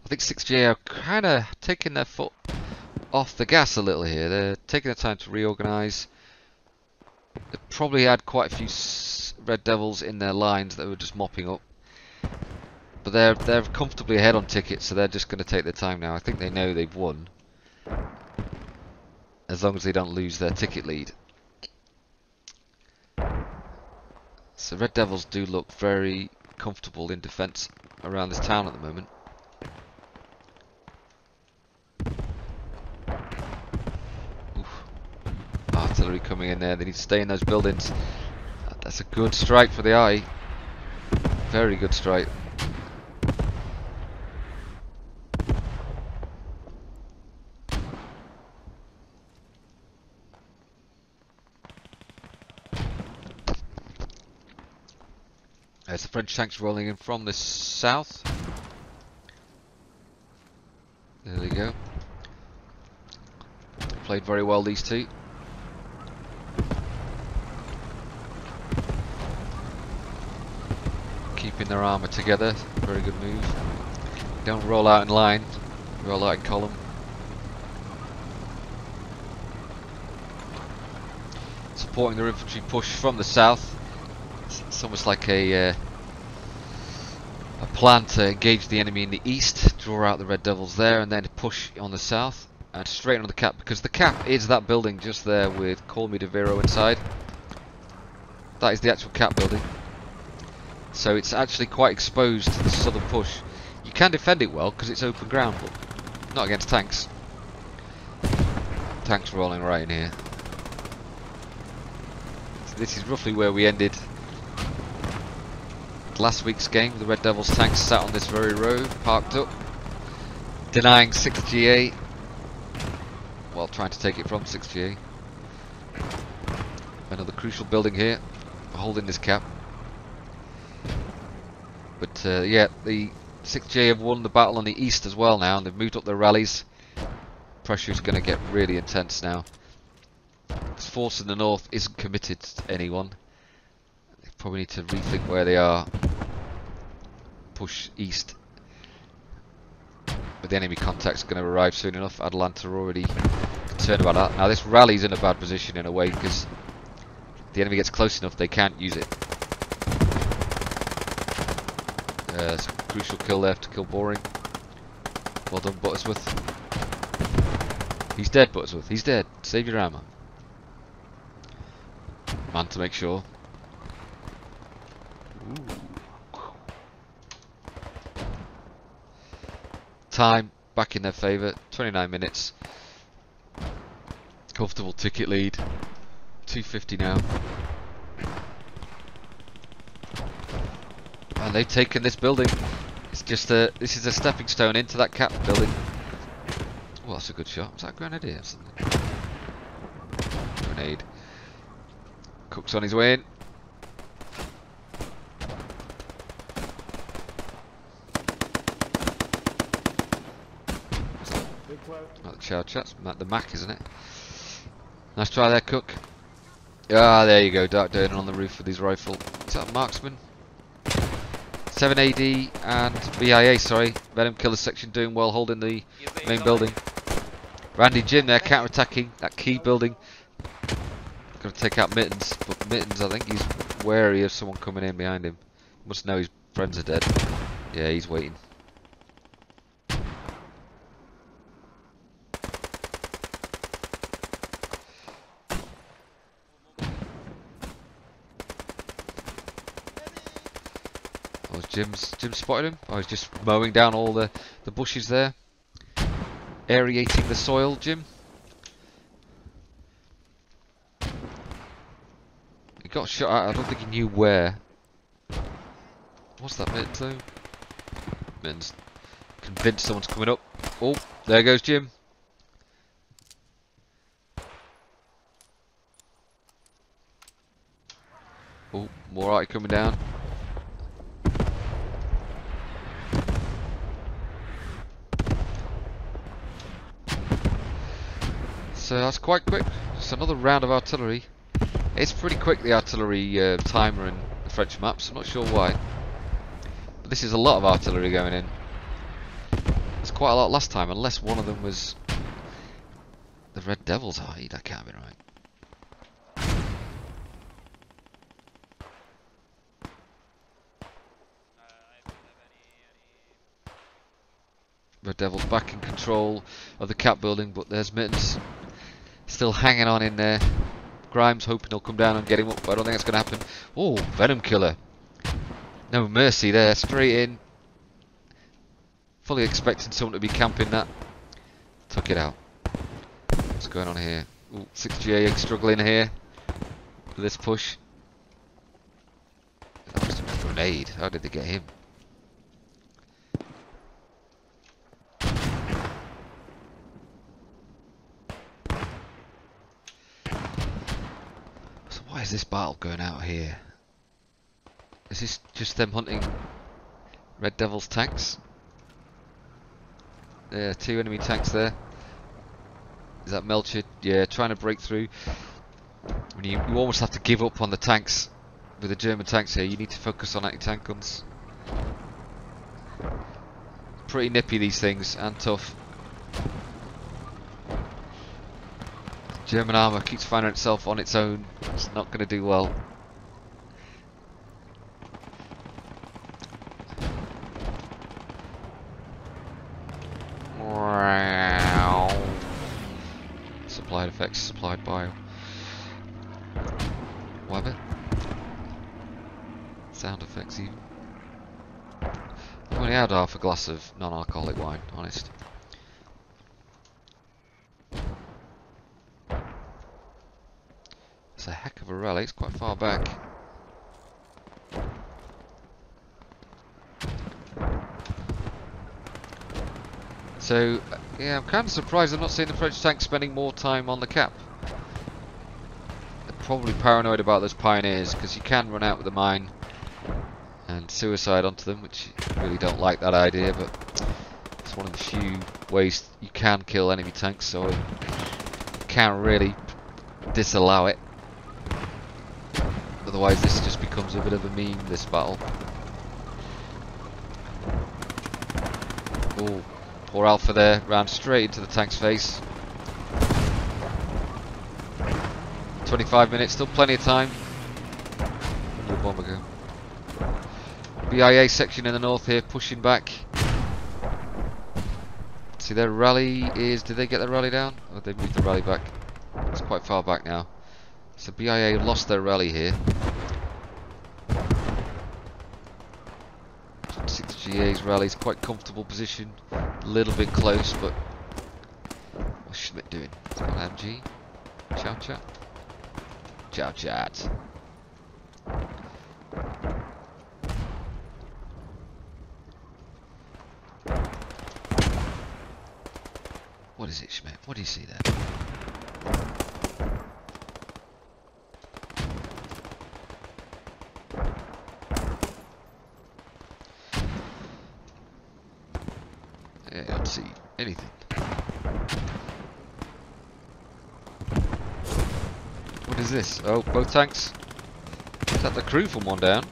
Speaker 1: think 6GA are kind of taking their foot off the gas a little here. They're taking their time to reorganise. They probably had quite a few Red Devils in their lines that were just mopping up. But they're comfortably ahead on tickets, so they're just going to take their time now. I think they know they've won, as long as they don't lose their ticket lead. So Red Devils do look very comfortable in defence around this town at the moment. Oof. Artillery coming in there, they need to stay in those buildings. That's a good strike for the eye. Very good strike. There's the French tanks rolling in from the south. There they go. Played very well, these two. Keeping their armour together. Very good move. Don't roll out in line. Roll out in column. Supporting their infantry push from the south. It's almost like a plan to engage the enemy in the east, draw out the Red Devils there, and then push on the south and straight on the cap, because the cap is that building just there with Call Me de Vero inside. That is the actual cap building. So it's actually quite exposed to the southern push. You can defend it well because it's open ground, but not against tanks. Tanks rolling right in here. So this is roughly where we ended last week's game. The Red Devils tanks sat on this very road, parked up, denying 6GA while trying to take it from 6GA. Another crucial building here, holding this cap. But yeah, the 6GA have won the battle on the east as well now, and they've moved up their rallies. Pressure's going to get really intense now. This force in the north isn't committed to anyone. They probably need to rethink where they are. Push east. But the enemy contact's going to arrive soon enough. Atalanta are already concerned about that. Now this rally's in a bad position in a way, because if the enemy gets close enough they can't use it. It's a crucial kill there to kill Boring. Well done, Buttersworth. He's dead, Buttersworth. He's dead. Save your armour. Man to make sure. Ooh. Time back in their favour. 29 minutes. Comfortable ticket lead. 250 now. And they've taken this building. It's just this is a stepping stone into that cap building. Well, that's a good shot. Was that a grenadier or something? Grenade. Cook's on his way in. Not the chow chats, the Mac, isn't it? Nice try there, Cook. Ah, there you go. Dark Durden on the roof with his rifle. Is that a marksman? 7 AD and BIA, sorry. Venom Killer section doing well, holding the main building. Randy Jim there, counter-attacking that key building. Got to take out Mittens, but Mittens, I think he's wary of someone coming in behind him. Must know his friends are dead. Yeah, he's waiting. Oh, Jim spotted him. Oh, he's just mowing down all the bushes there. Aerating the soil, Jim. He got shot at, I don't think he knew where. What's that Mittens though? Mittens convinced someone's coming up. Oh, there goes Jim. Oh, more arty coming down. So that's quite quick. Just another round of artillery. It's pretty quick, the artillery timer in the French maps. I'm not sure why. But this is a lot of artillery going in. There's quite a lot last time, unless one of them was the Red Devils. Oh, that can't be right. Red Devils back in control of the cap building, but there's Mittens still hanging on in there. Grimes hoping he'll come down and get him up, but I don't think that's going to happen. Oh, Venom Killer. No mercy there, straight in. Fully expecting someone to be camping that. Took it out. What's going on here? Ooh, 6GA struggling here with this push. That was a grenade. grenade. How did they get him? So why is this battle going out here? Is this just them hunting Red Devil's tanks? Yeah, 2 enemy tanks there. Is that Melcher? Yeah, trying to break through. When you almost have to give up on the tanks. With the German tanks here, you need to focus on anti-tank guns. Pretty nippy, these things, and tough. German armour keeps finding itself on its own. It's not going to do well. Supplied effects supplied by Wabbit. Sound effects even. I've only had half a glass of non-alcoholic wine, honest. It's a heck of a rally, it's quite far back. So, yeah, I'm kind of surprised I'm not seeing the French tanks spending more time on the cap. They're probably paranoid about those pioneers, because you can run out with the mine and suicide onto them, which I really don't like that idea, but it's one of the few ways you can kill enemy tanks, so you can't really disallow it. Otherwise this just becomes a bit of a meme, this battle. Oh, poor Alpha there, ran straight into the tank's face. 25 minutes, still plenty of time. Where did the bomber go? BIA section in the north here, pushing back. See, their rally is... Did they get their rally down? Or did they move the rally back? It's quite far back now. So BIA lost their rally here. 6GA's rally's quite comfortable position. A little bit close, but... What's Schmidt doing? He's got an MG. Chow chat. Chow chat. What is it, Schmidt? What do you see there? Yeah, I don't see anything. What is this? Oh, both tanks. Is that the crew from one down?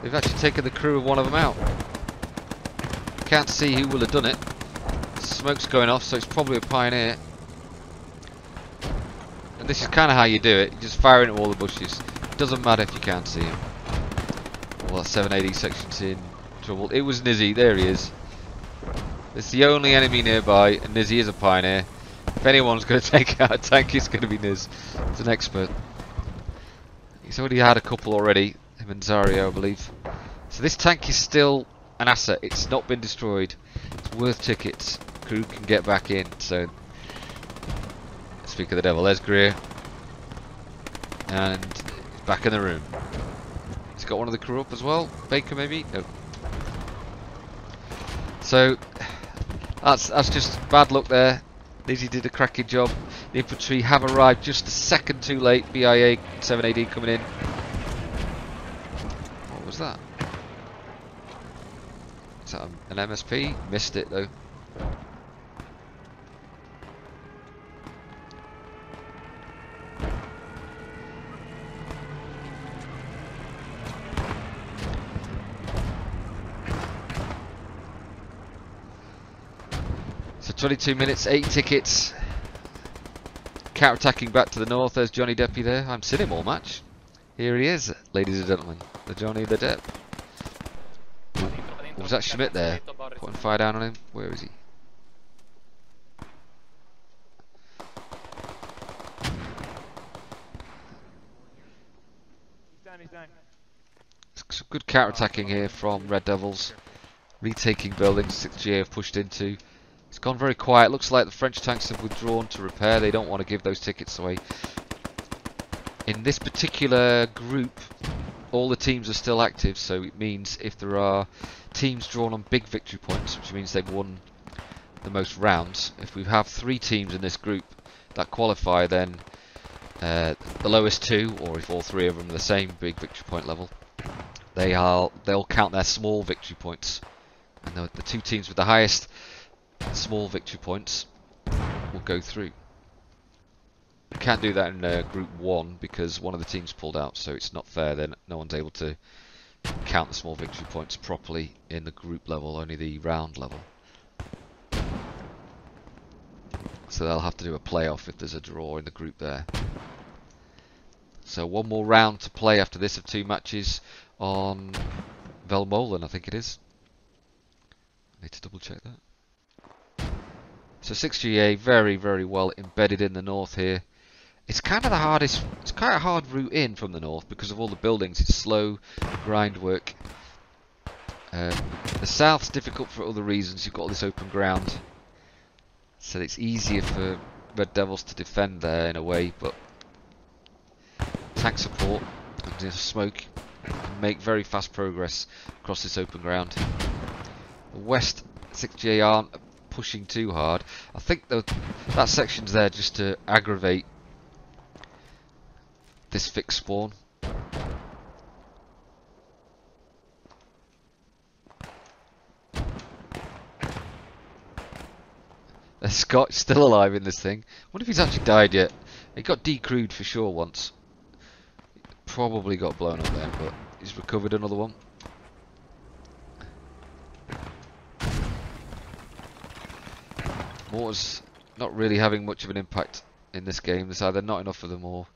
Speaker 1: They've actually taken the crew of one of them out. Can't see who will have done it. Smoke's going off, so it's probably a pioneer. And this is kind of how you do it. You just fire into all the bushes. It doesn't matter if you can't see him. Well, that 780 section's in trouble. It was Nizzy. There he is. It's the only enemy nearby, and Nizzy is a pioneer. If anyone's going to take out a tank, it's going to be Niz. He's an expert. He's already had a couple already. Him and Zario, I believe. So this tank is still an asset. It's not been destroyed. It's worth tickets. Crew can get back in. So, speak of the devil, there's Greer, and he's back in the room. He's got one of the crew up as well. Baker maybe? No. So that's just bad luck there. Lizzie did a cracking job. The infantry have arrived just a second too late. BIA 7AD coming in. What was that? Is that an MSP? Missed it though. So 22 minutes, 8 tickets. Counter-attacking back to the north. There's Johnny Deppy there. I'm seen him all match. Here he is, ladies and gentlemen. The Johnny the Depp. Was that Schmidt there? Putting fire down on him. Where is he? Some good counter-attacking here from Red Devils. Retaking buildings 6GA have pushed into. It's gone very quiet. Looks like the French tanks have withdrawn to repair. They don't want to give those tickets away. In this particular group, all the teams are still active, so it means if there are teams drawn on big victory points, which means they've won the most rounds, if we have 3 teams in this group that qualify, then the lowest 2, or if all 3 of them are the same big victory point level, they'll count their small victory points, and the 2 teams with the highest small victory points will go through. You can't do that in Group 1 because one of the teams pulled out, so it's not fair. Then no one's able to count the small victory points properly in the group level, only the round level. So they'll have to do a playoff if there's a draw in the group there. So one more round to play after this of 2 matches on Velmolen, I think it is. I need to double check that. So 6GA very, very well embedded in the north here. It's kind of the hardest, it's quite a hard route in from the north because of all the buildings. It's slow grind work. The south's difficult for other reasons. You've got all this open ground, so it's easier for Red Devils to defend there in a way, but tank support and smoke can make very fast progress across this open ground. The west 6GA aren't pushing too hard. I think that section's there just to aggravate this fixed spawn. Scott's still alive in this thing. I wonder if he's actually died yet. He got decrewed for sure once. Probably got blown up then, but he's recovered another one. Mortar's not really having much of an impact in this game. There's either not enough of them or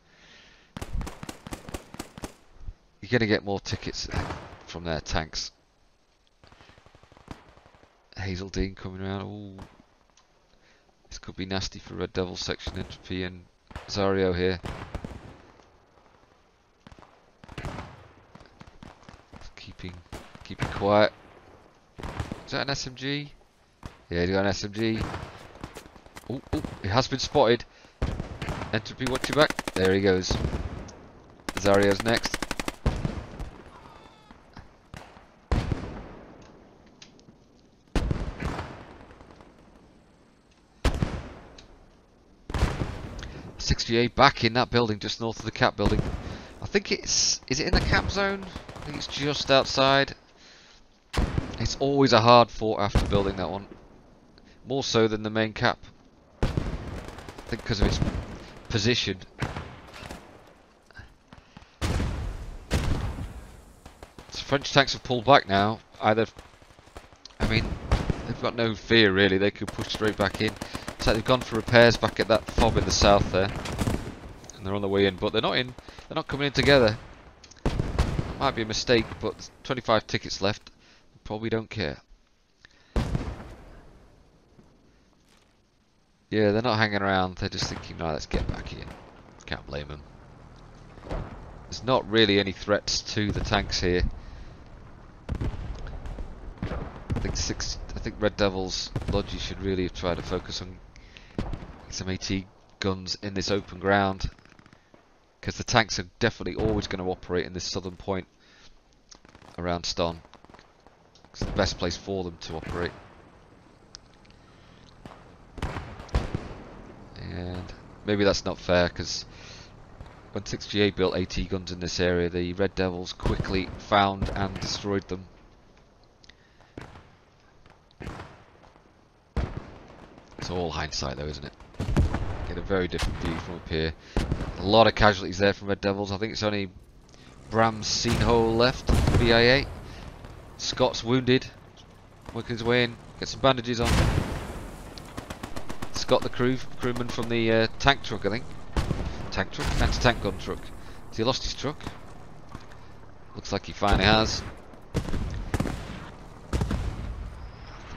Speaker 1: you're going to get more tickets from their tanks. Hazeldean coming around. Ooh. This could be nasty for Red Devil section. Entropy and Zario here. Keeping quiet. Is that an SMG? Yeah, he's got an SMG. Oh, he has been spotted. Entropy, watch your back. There he goes. Zario's next. .68 back in that building just north of the cap building. I think is it in the cap zone? I think it's just outside. It's always a hard fought after building that one. More so than the main cap. I think because of its position. So French tanks have pulled back now. I mean, they've got no fear really. They could push straight back in. It's like they've gone for repairs back at that fob in the south there, and they're on the way in, but they're not in. They're not coming in together. It might be a mistake, but there's 25 tickets left. They probably don't care. Yeah, they're not hanging around. They're just thinking, right, let's get back in. Can't blame them. There's not really any threats to the tanks here. I think Red Devils Logi should really have tried to focus on some AT guns in this open ground, because the tanks are definitely always going to operate in this southern point around Stonne. It's the best place for them to operate. And maybe that's not fair, because when 6GA built AT guns in this area, the Red Devils quickly found and destroyed them. It's all hindsight though, isn't it? Get a very different view from up here. A lot of casualties there from Red Devils. I think it's only Bram's Seenhole left, BIA. Scott's wounded, working his way in, get some bandages on. Scott the crewman from the tank truck, I think. Tank truck? Anti-tank gun truck. Has he lost his truck? Looks like he finally has.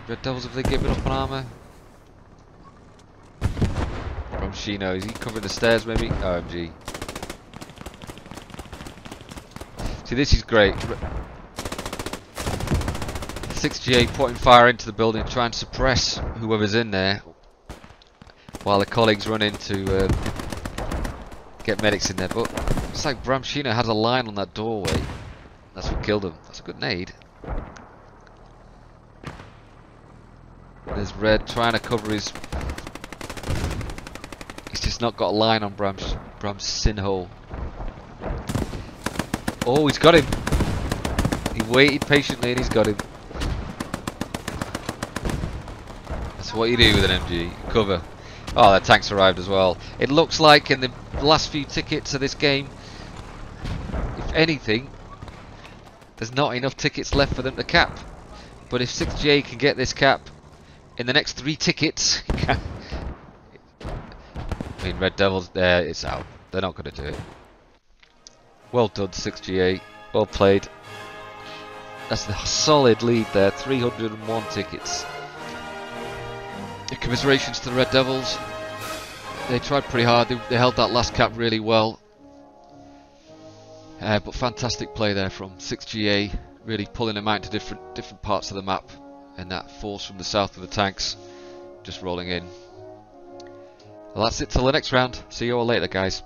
Speaker 1: Red Devils, have they given up on armour? Shino, is he covering the stairs maybe? OMG. See, this is great. 6GA putting fire into the building, trying to suppress whoever's in there, while the colleagues run in to get medics in there. But it's like Bramshino has a line on that doorway. That's what killed him. That's a good nade. There's Red trying to cover his... He's just not got a line on Bram's sinhole. Oh, he's got him. He waited patiently and he's got him. That's what you do with an MG. Cover. Oh, their tanks arrived as well. It looks like in the last few tickets of this game, if anything, there's not enough tickets left for them to cap. But if 6GA can get this cap in the next 3 tickets, I mean, Red Devils, there, it's out. They're not going to do it. Well done, 6GA. Well played. That's the solid lead there. 301 tickets. Commiserations to the Red Devils. They tried pretty hard. They held that last cap really well. But fantastic play there from 6GA. Really pulling them out into different parts of the map. And that force from the south of the tanks just rolling in. Well, that's it till the next round. See you all later, guys.